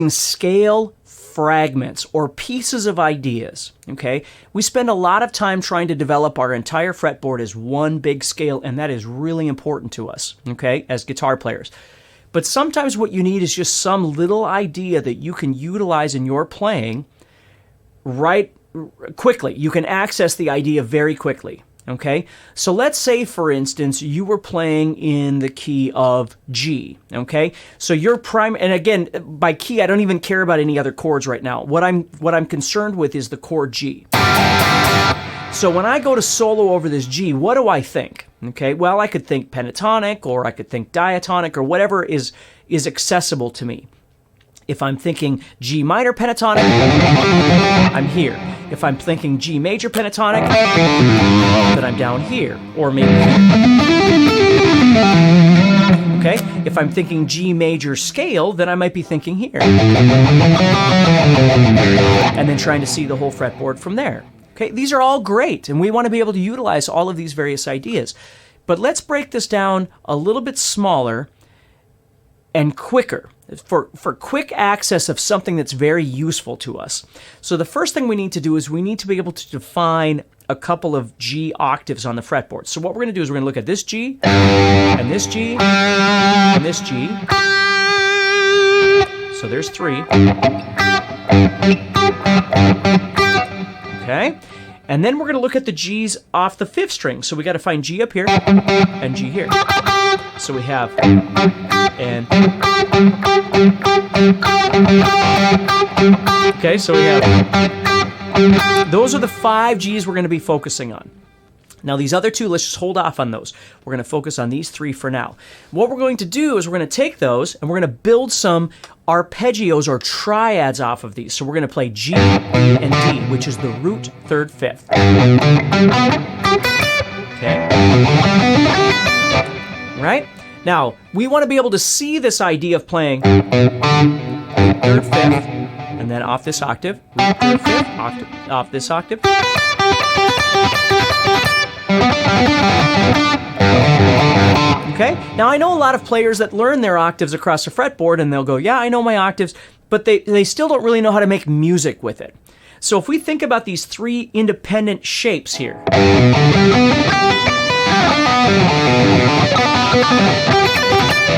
scale fragments or pieces of ideas, okay? We spend a lot of time trying to develop our entire fretboard as one big scale, and that is really important to us, okay, as guitar players. But sometimes what you need is just some little idea that you can utilize in your playing right quickly. You can access the idea very quickly. Okay, so let's say, for instance, you were playing in the key of G. Okay, so your and again, by key, I don't even care about any other chords right now. What I'm concerned with is the chord G. So when I go to solo over this G, what do I think? Okay, well, I could think pentatonic, or I could think diatonic, or whatever is accessible to me. If I'm thinking G minor pentatonic, I'm here. If I'm thinking G major pentatonic, then I'm down here, or maybe here. Okay? If I'm thinking G major scale, then I might be thinking here. And then trying to see the whole fretboard from there. Okay? These are all great, and we want to be able to utilize all of these various ideas. But let's break this down a little bit smaller and quicker, for quick access of something that's very useful to us. So the first thing we need to do is we need to be able to define a couple of G octaves on the fretboard. So what we're going to do is we're going to look at this G, and this G, and this G. So there's 3. Okay? And then we're going to look at the G's off the 5th string. So we got to find G up here and G here. So we have and okay, so we have those are the 5 G's we're going to be focusing on. Now these other 2, let's just hold off on those. We're going to focus on these 3 for now. What we're going to do is we're going to take those and we're going to build some arpeggios or triads off of these. So we're going to play G, E, and D, which is the root, 3rd, 5th. Okay. Right? Now, we want to be able to see this idea of playing root, 3rd, 5th, and then off this octave, root, 3rd, 5th, octave, off this octave. Okay? Now, I know a lot of players that learn their octaves across the fretboard, and they'll go, yeah, I know my octaves, but they still don't really know how to make music with it. So if we think about these 3 independent shapes here,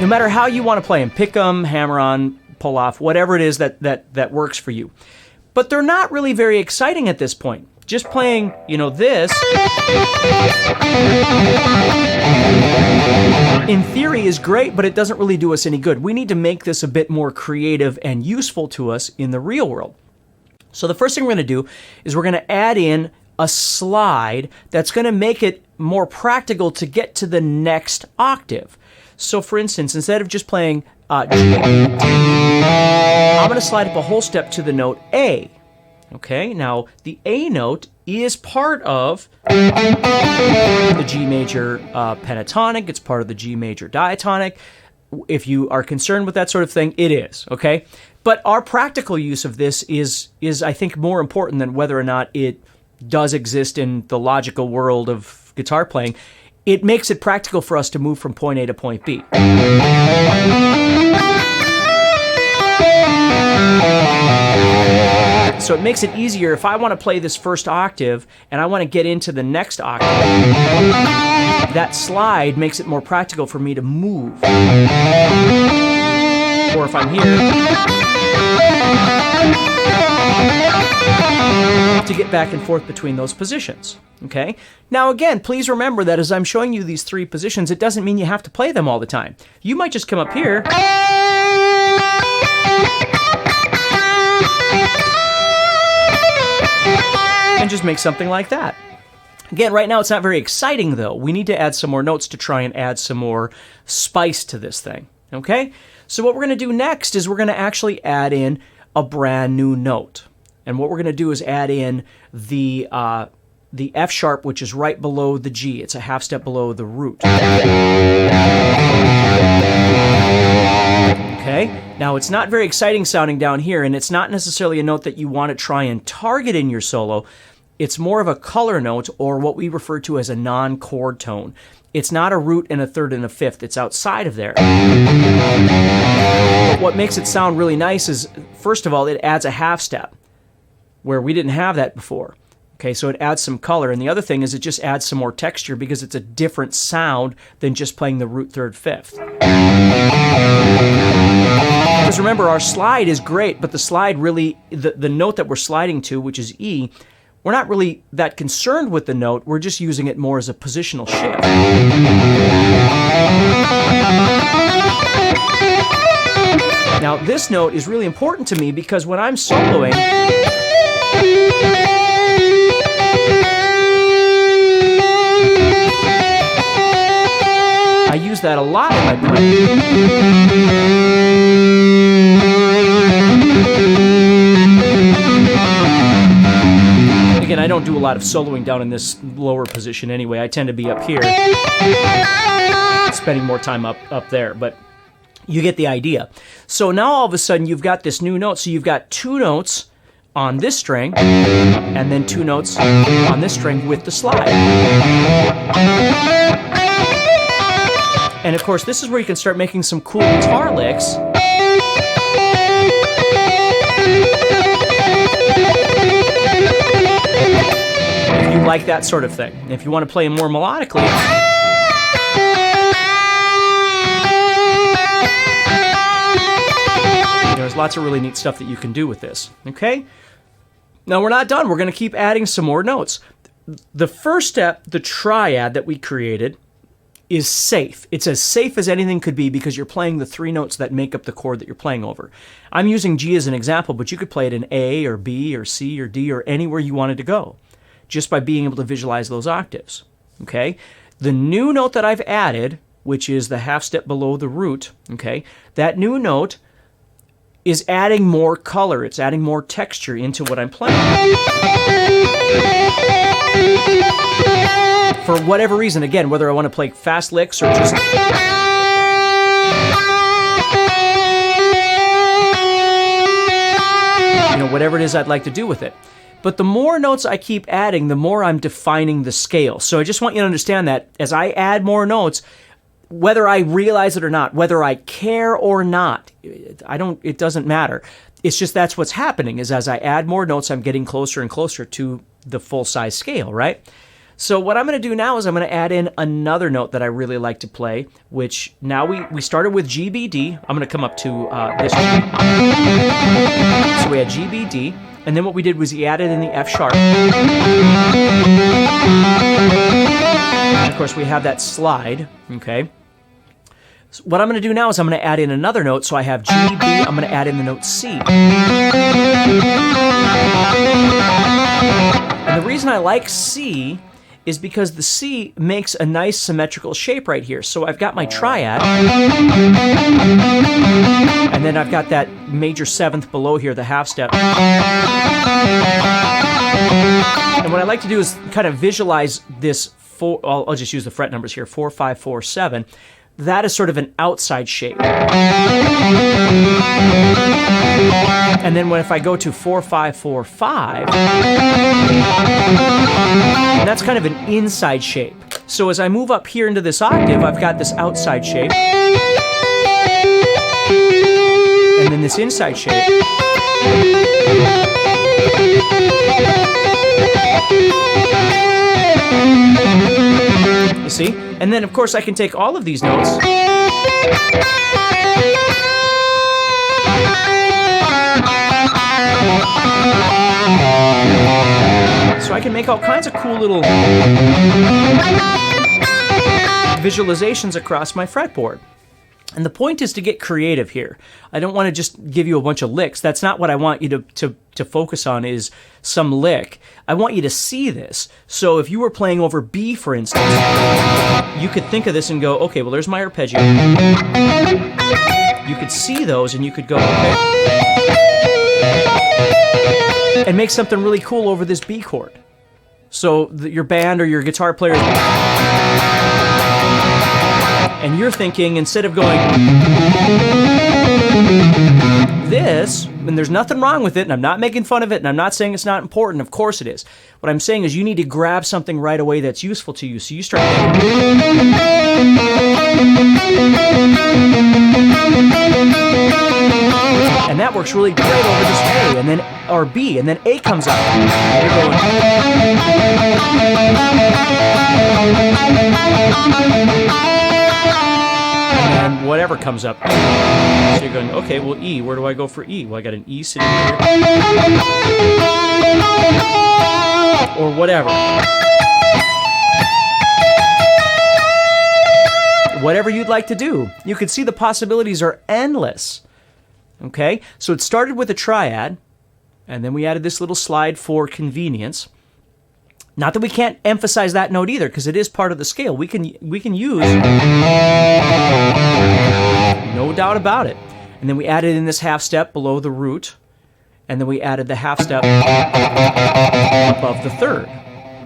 no matter how you want to play them, pick them, hammer on, pull off, whatever it is that works for you. But they're not really very exciting at this point. Just playing, this, in theory is great, but it doesn't really do us any good. We need to make this a bit more creative and useful to us in the real world. So the first thing we're going to do is we're going to add in a slide that's going to make it more practical to get to the next octave. So for instance, instead of just playing G, I'm going to slide up a whole step to the note A. Okay, now the A note is part of the G major pentatonic. It's part of the G major diatonic. If you are concerned with that sort of thing, it is, okay? But our practical use of this is I think, more important than whether or not it does exist in the logical world of guitar playing. It makes it practical for us to move from point A to point B. So it makes it easier if I want to play this first octave and I want to get into the next octave. That slide makes it more practical for me to move. Or if I'm here, to get back and forth between those positions. Okay? Now again, please remember that as I'm showing you these 3 positions, it doesn't mean you have to play them all the time. You might just come up here and just make something like that. Again, right now it's not very exciting though. We need to add some more notes to try and add some more spice to this thing. Okay? So what we're going to do next is we're going to actually add in a brand new note. And what we're going to do is add in the F sharp, which is right below the G. It's a half step below the root. Okay? Now, it's not very exciting sounding down here, and it's not necessarily a note that you want to try and target in your solo. It's more of a color note, or what we refer to as a non-chord tone. It's not a root and a 3rd and a 5th. It's outside of there. But what makes it sound really nice is first of all, it adds a half step where we didn't have that before. Okay, so it adds some color. And the other thing is it just adds some more texture because it's a different sound than just playing the root third fifth. Because remember, our slide is great, but the slide really, the note that we're sliding to, which is E, we're not really that concerned with the note. We're just using it more as a positional shift. Now, this note is really important to me because when I'm soloing, I use that a lot in my playing. Again, I don't do a lot of soloing down in this lower position anyway. I tend to be up here, spending more time up there, but you get the idea. So now all of a sudden you've got this new note. So you've got two notes on this string, and then two notes on this string with the slide. And of course, this is where you can start making some cool guitar licks. If you like that sort of thing. If you want to play more melodically, there's lots of really neat stuff that you can do with this. Okay? Now we're not done. We're going to keep adding some more notes. The first step, the triad that we created, is safe. It's as safe as anything could be because you're playing the three notes that make up the chord that you're playing over. I'm using G as an example, but you could play it in A or B or C or D or anywhere you wanted to go just by being able to visualize those octaves. Okay? The new note that I've added, which is the half step below the root, okay, that new note is adding more color. It's adding more texture into what I'm playing. For whatever reason, again, whether I want to play fast licks or just... whatever it is I'd like to do with it. But the more notes I keep adding, the more I'm defining the scale. So I just want you to understand that as I add more notes, whether I realize it or not, whether I care or not, it doesn't matter. It's just that's what's happening, is as I add more notes, I'm getting closer and closer to the full-size scale, right? So what I'm going to do now is I'm going to add in another note that I really like to play, which now we started with G, B, D. I'm going to come up to this G. So we had G, B, D, and then what we did was we added in the F sharp. And of course, we have that slide, okay? So what I'm going to do now is I'm going to add in another note. So I have G, B, I'm going to add in the note C. And the reason I like C is because the C makes a nice symmetrical shape right here. So I've got my triad, and then I've got that major seventh below here, the half step. And what I like to do is kind of visualize this I'll just use the fret numbers here, 4, 5, 4, 7. That is sort of an outside shape. And then if I go to 4, 5, 4, 5, that's kind of an inside shape. So as I move up here into this octave, I've got this outside shape. And then this inside shape. You see? And then, of course, I can take all of these notes so I can make all kinds of cool little visualizations across my fretboard. And the point is to get creative here. I don't want to just give you a bunch of licks. That's not what I want you to focus on, is some lick. I want you to see this. So if you were playing over B, for instance, you could think of this and go, okay, well, there's my arpeggio. You could see those and you could go, okay, and make something really cool over this B chord. So your band or your guitar player, and you're thinking, instead of going this, and there's nothing wrong with it, and I'm not making fun of it, and I'm not saying it's not important. Of course it is. What I'm saying is you need to grab something right away that's useful to you. So you start and that works really great over this A, and then or B, and then A comes up. And you're going, and then whatever comes up. So you're going, okay, well, E, where do I go for E? Well, I got an E sitting here. Or whatever. Whatever you'd like to do. You can see the possibilities are endless. Okay? So it started with a triad, and then we added this little slide for convenience. Not that we can't emphasize that note either, because it is part of the scale. We can use, no doubt about it. And then we added in this half step below the root, and then we added the half step above the third.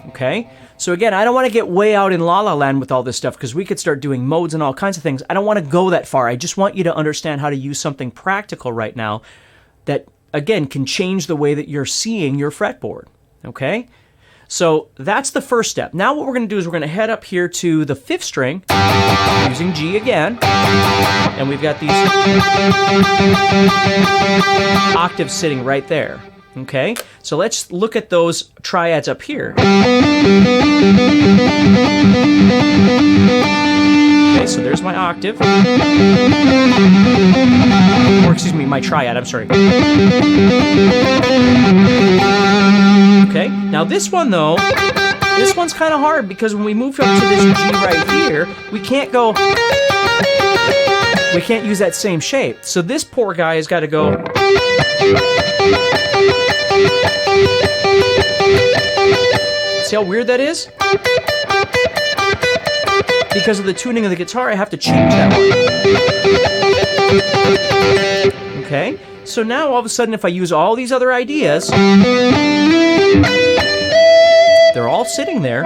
Okay? So again, I don't want to get way out in la la land with all this stuff, because we could start doing modes and all kinds of things. I don't want to go that far. I just want you to understand how to use something practical right now that, again, can change the way that you're seeing your fretboard. Okay? So that's the first step. Now what we're going to do is we're going to head up here to the 5th string, using G again, and we've got these octaves sitting right there. Okay, so let's look at those triads up here. Okay, so there's my octave. Or excuse me, my triad, I'm sorry. Okay, now this one though, this one's kind of hard because when we move up to this G right here, we can't use that same shape. So this poor guy has got to go. See how weird that is? Because of the tuning of the guitar, I have to change that one. Okay, so now all of a sudden if I use all these other ideas, they're all sitting there.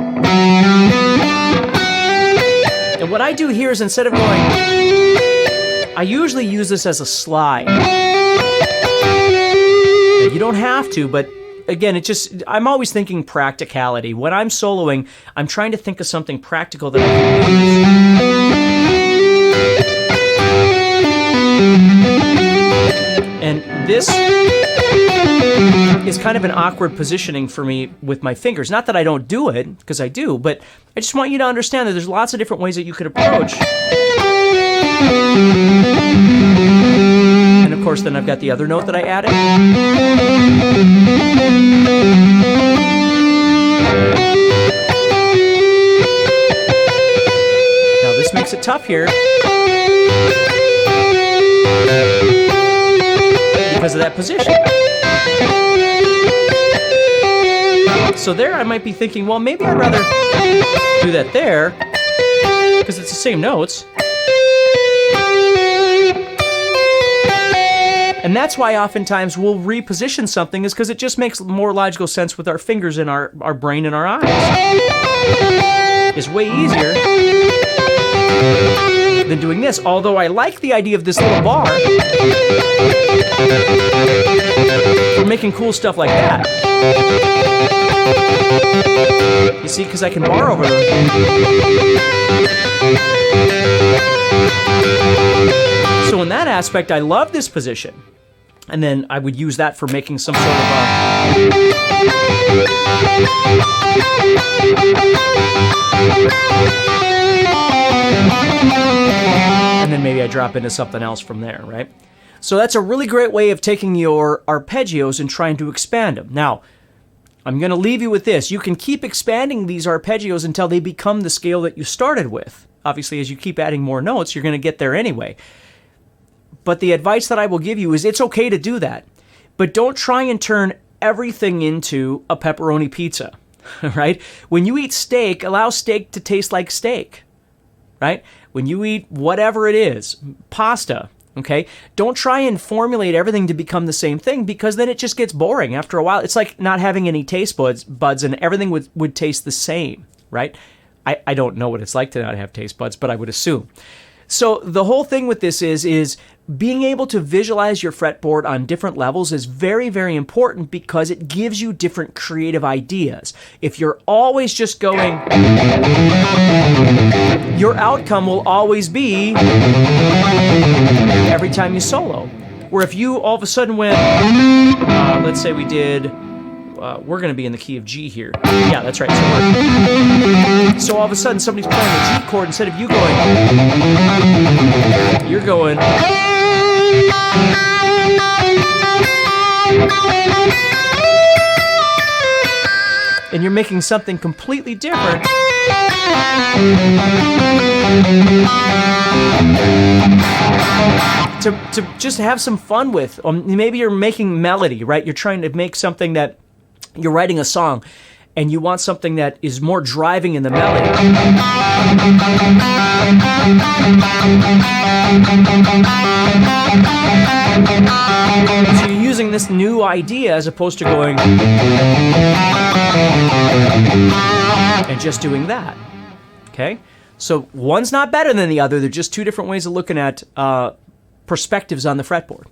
And what I do here is instead of going, I usually use this as a slide. You don't have to, but again, I'm always thinking practicality. When I'm soloing, I'm trying to think of something practical that I can use. And this is kind of an awkward positioning for me with my fingers. Not that I don't do it, because I do, but I just want you to understand that there's lots of different ways that you could approach. And of course, then I've got the other note that I added. Now this makes it tough here because of that position. So there I might be thinking, well, maybe I'd rather do that there because it's the same notes. And that's why oftentimes we'll reposition something, is because it just makes more logical sense with our fingers and our brain and our eyes. It's way easier than doing this, although I like the idea of this little bar for making cool stuff like that. You see, because I can bar over them. So in that aspect, I love this position. And then I would use that for making some sort of and then maybe I drop into something else from there, right? So that's a really great way of taking your arpeggios and trying to expand them. Now, I'm going to leave you with this. You can keep expanding these arpeggios until they become the scale that you started with. Obviously, as you keep adding more notes, you're going to get there anyway. But the advice that I will give you is it's okay to do that. But don't try and turn everything into a pepperoni pizza, right? When you eat steak, allow steak to taste like steak, right? When you eat whatever it is, pasta, okay? Don't try and formulate everything to become the same thing, because then it just gets boring after a while. It's like not having any taste buds and everything would taste the same, right? I don't know what it's like to not have taste buds, but I would assume. So the whole thing with this is being able to visualize your fretboard on different levels is very, very important because it gives you different creative ideas. If you're always just going, your outcome will always be every time you solo. Where if you all of a sudden went, let's say we did, we're going to be in the key of G here. Yeah, that's right. So all of a sudden somebody's playing the G chord instead of you going, you're going. And you're making something completely different. To just have some fun with. Maybe you're making melody, right? You're trying to make something that you're writing a song and you want something that is more driving in the melody. So you're using this new idea as opposed to going and just doing that. Okay? So one's not better than the other. They're just two different ways of looking at perspectives on the fretboard.